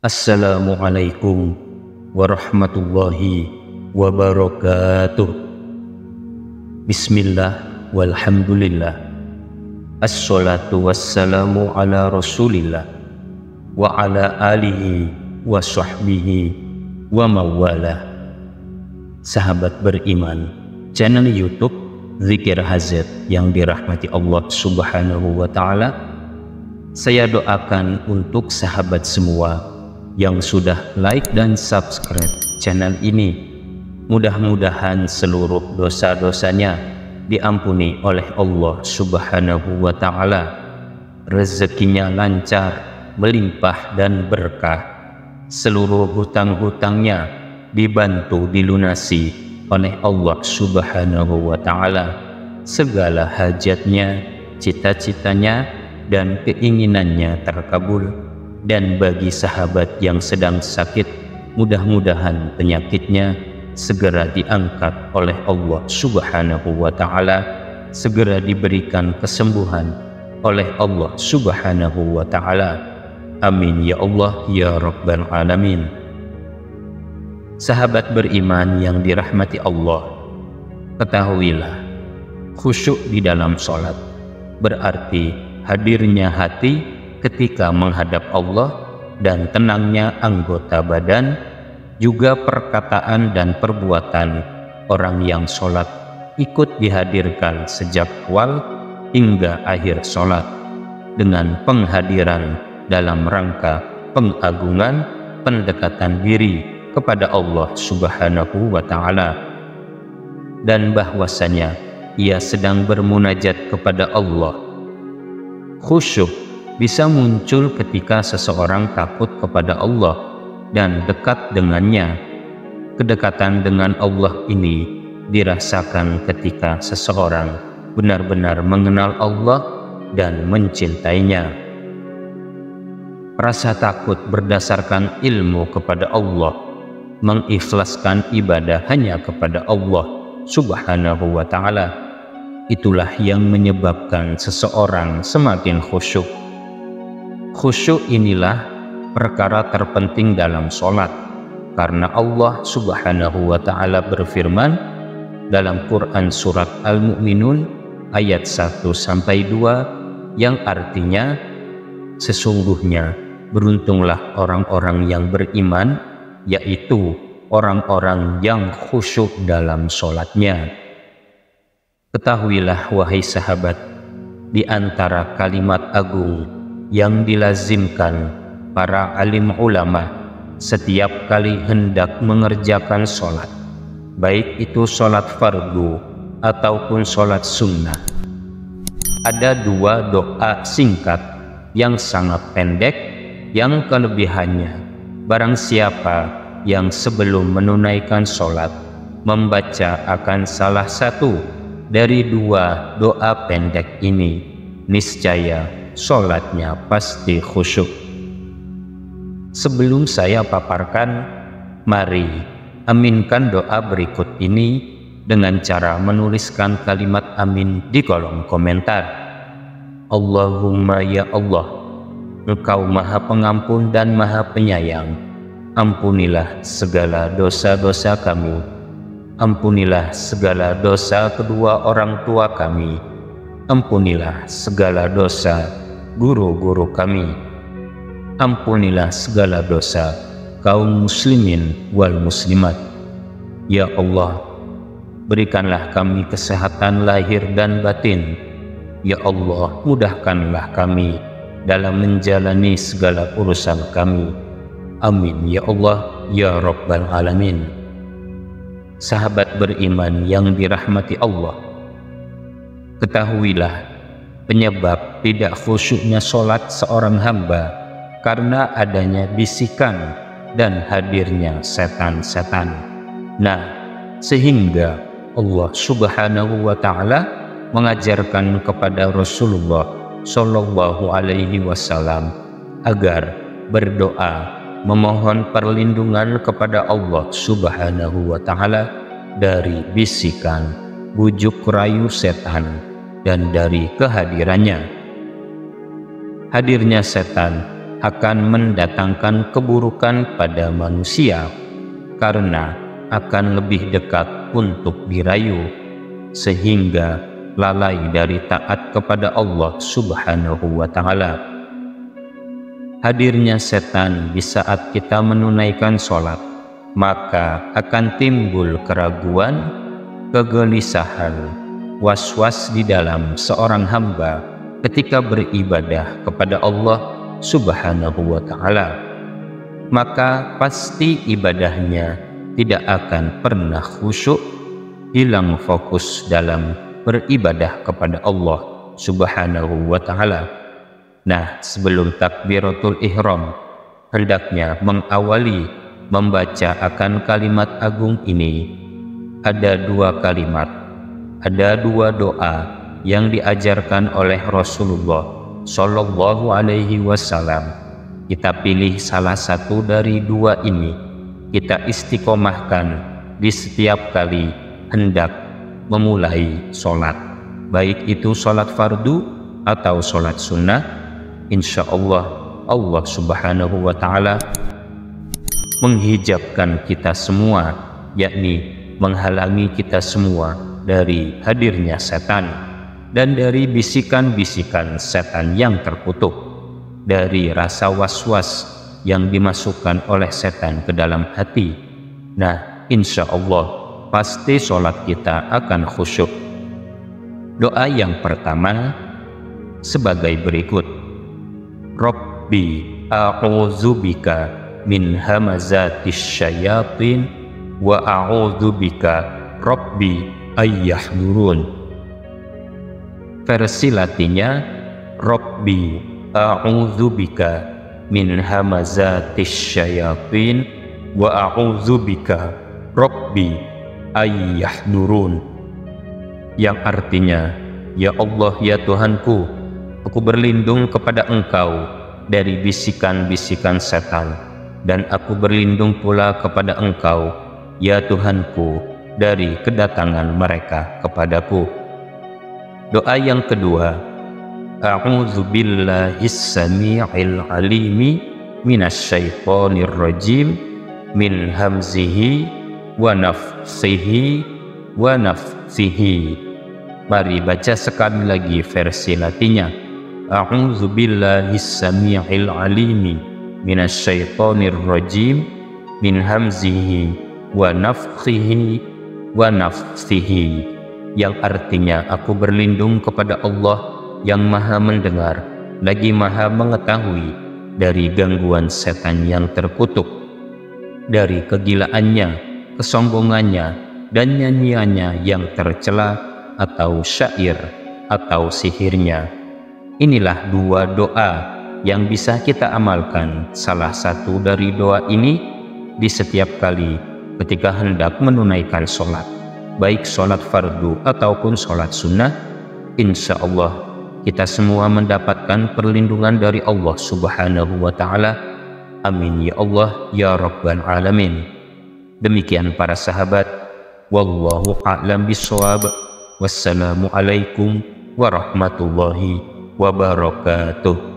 Assalamualaikum warahmatullahi wabarakatuh. Bismillah walhamdulillah. Assalatu wassalamu ala rasulillah wa ala alihi wa sahbihi wa mawalah. Sahabat beriman, channel YouTube Zikir Hazard yang dirahmati Allah Subhanahu wa Ta'ala, saya doakan untuk sahabat semua yang sudah like dan subscribe channel ini, mudah-mudahan seluruh dosa-dosanya diampuni oleh Allah Subhanahu wa Ta'ala, rezekinya lancar, melimpah dan berkah, seluruh hutang-hutangnya dibantu dilunasi oleh Allah Subhanahu wa Ta'ala, segala hajatnya, cita-citanya dan keinginannya terkabul. Dan bagi sahabat yang sedang sakit, mudah-mudahan penyakitnya segera diangkat oleh Allah Subhanahu wa Ta'ala, segera diberikan kesembuhan oleh Allah Subhanahu wa Ta'ala. Amin ya Allah ya Rabbal Alamin. Sahabat beriman yang dirahmati Allah, ketahuilah, khusyuk di dalam sholat berarti hadirnya hati ketika menghadap Allah dan tenangnya anggota badan, juga perkataan dan perbuatan orang yang sholat ikut dihadirkan sejak awal hingga akhir sholat dengan penghadiran dalam rangka pengagungan, pendekatan diri kepada Allah Subhanahu wa Ta'ala, dan bahwasanya ia sedang bermunajat kepada Allah. Khusyuk bisa muncul ketika seseorang takut kepada Allah dan dekat dengannya. Kedekatan dengan Allah ini dirasakan ketika seseorang benar-benar mengenal Allah dan mencintainya. Rasa takut berdasarkan ilmu kepada Allah, mengikhlaskan ibadah hanya kepada Allah Subhanahu wa Ta'ala, itulah yang menyebabkan seseorang semakin khusyuk. Khusyuk inilah perkara terpenting dalam sholat, karena Allah Subhanahu wa Ta'ala berfirman dalam Quran surat Al-Mu'minun ayat 1-2 yang artinya, sesungguhnya beruntunglah orang-orang yang beriman, yaitu orang-orang yang khusyuk dalam sholatnya. Ketahuilah wahai sahabat, di antara kalimat agung yang dilazimkan para alim ulama setiap kali hendak mengerjakan sholat, baik itu sholat fardu ataupun sholat sunnah, ada dua doa singkat yang sangat pendek, yang kelebihannya barang siapa yang sebelum menunaikan sholat membaca akan salah satu dari dua doa pendek ini, niscaya sholatnya pasti khusyuk. Sebelum saya paparkan, mari aminkan doa berikut ini dengan cara menuliskan kalimat amin di kolom komentar. Allahumma ya Allah, Engkau Maha Pengampun dan Maha Penyayang, ampunilah segala dosa-dosa kami, ampunilah segala dosa kedua orang tua kami, ampunilah segala dosa guru-guru kami, ampunilah segala dosa kaum muslimin wal muslimat. Ya Allah, berikanlah kami kesehatan lahir dan batin. Ya Allah, mudahkanlah kami dalam menjalani segala urusan kami. Amin ya Allah ya Rabbal Alamin. Sahabat beriman yang dirahmati Allah, ketahuilah penyebab tidak khusyuknya sholat seorang hamba karena adanya bisikan dan hadirnya setan-setan. Nah, sehingga Allah Subhanahu wa Ta'ala mengajarkan kepada Rasulullah Shallallahu Alaihi Wasallam agar berdoa memohon perlindungan kepada Allah Subhanahu wa Ta'ala dari bisikan, bujuk rayu setan, dan dari kehadirannya. Hadirnya setan akan mendatangkan keburukan pada manusia, karena akan lebih dekat untuk dirayu, sehingga lalai dari taat kepada Allah Subhanahu wa Ta'ala. Hadirnya setan di saat kita menunaikan sholat, maka akan timbul keraguan, kegelisahan, was-was di dalam seorang hamba ketika beribadah kepada Allah Subhanahu wa Ta'ala. Maka pasti ibadahnya tidak akan pernah khusyuk, hilang fokus dalam beribadah kepada Allah Subhanahu wa Ta'ala. Nah, sebelum takbiratul ihram, hendaknya mengawali membaca akan kalimat agung ini. Ada dua kalimat, ada dua doa yang diajarkan oleh Rasulullah Shallallahu Alaihi Wasallam. Kita pilih salah satu dari dua ini, kita istiqomahkan di setiap kali hendak memulai sholat, baik itu sholat fardu atau sholat sunnah. Insya Allah, Allah Subhanahu wa Ta'ala menghijabkan kita semua, yakni menghalangi kita semua dari hadirnya setan dan dari bisikan-bisikan setan yang terkutuk, dari rasa was-was yang dimasukkan oleh setan ke dalam hati. Nah, insya Allah pasti sholat kita akan khusyuk. Doa yang pertama sebagai berikut: Rabbi a'udzubika min hamazatis syayatin wa a'udzubika Rabbi ayyahdurun. Versi latinnya, Rabbi a'udzubika min hamazatis syayatin wa a'udzubika Rabbi ayyahdurun, yang artinya, ya Allah, ya Tuhanku, aku berlindung kepada Engkau dari bisikan-bisikan setan, dan aku berlindung pula kepada Engkau, ya Tuhanku, dari kedatangan mereka kepadaku. Doa yang kedua, A'udzu billahis samii'il 'alimi minasyaitonir rajim min hamzihi wa nafthihi wa nafthihi. Mari baca sekali lagi versi latinnya. A'udzu billahis samii'il 'alimi minasyaitonir rajim min hamzihi wa nafthihi wa nafthihi, yang artinya aku berlindung kepada Allah yang maha mendengar lagi maha mengetahui dari gangguan setan yang terkutuk, dari kegilaannya, kesombongannya, dan nyanyiannya yang tercela atau syair atau sihirnya. Inilah dua doa yang bisa kita amalkan. Salah satu dari doa ini di setiap kali ketika hendak menunaikan sholat, baik sholat fardu ataupun sholat sunnah. Insya Allah kita semua mendapatkan perlindungan dari Allah Subhanahu wa Ta'ala. Amin ya Allah ya Rabbal Alamin. Demikian para sahabat, wallahu a'lam bishawab. Wassalamualaikum warahmatullahi wabarakatuh.